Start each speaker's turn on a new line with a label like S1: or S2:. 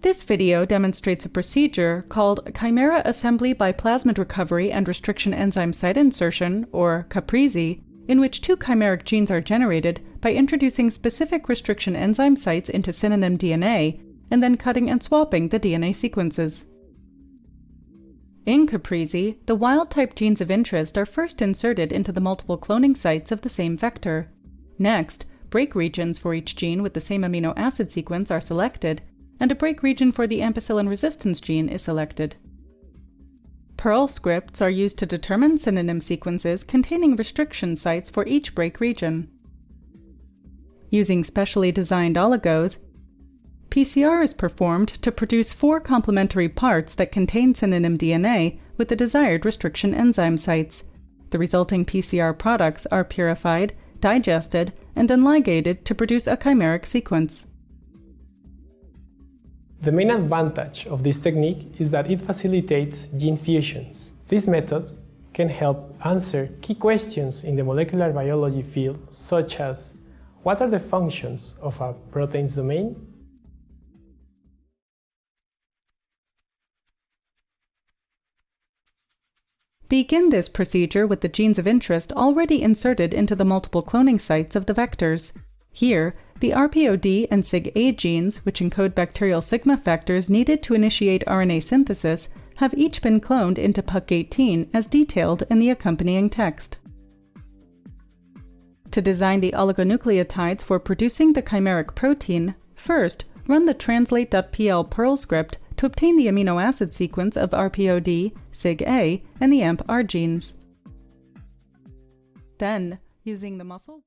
S1: This video demonstrates a procedure called Chimera Assembly-Plasmid Recovery and Restriction Enzyme Site Insertion, or CAPRRESI, in which two chimeric genes are generated by introducing specific restriction enzyme sites into synonym DNA and then cutting and swapping the DNA sequences. In CAPRRESI, the wild-type genes of interest are first inserted into the multiple cloning sites of the same vector. Next, break regions for each gene with the same amino acid sequence are selected, and a break region for the ampicillin resistance gene is selected. Perl scripts are used to determine synonym sequences containing restriction sites for each break region. Using specially designed oligos, PCR is performed to produce 4 complementary parts that contain synonym DNA with the desired restriction enzyme sites. The resulting PCR products are purified, digested, and then ligated to produce a chimeric sequence.
S2: The main advantage of this technique is that it facilitates gene fusions. This method can help answer key questions in the molecular biology field, such as what are the functions of a protein's domain?
S1: Begin this procedure with the genes of interest already inserted into the multiple cloning sites of the vectors. Here, the RPOD and SIG-A genes, which encode bacterial sigma factors needed to initiate RNA synthesis, have each been cloned into PUC18 as detailed in the accompanying text. To design the oligonucleotides for producing the chimeric protein, first, run the translate.pl Perl script to obtain the amino acid sequence of RPOD, SIG-A, and the AMP-R genes. Then, using the muscle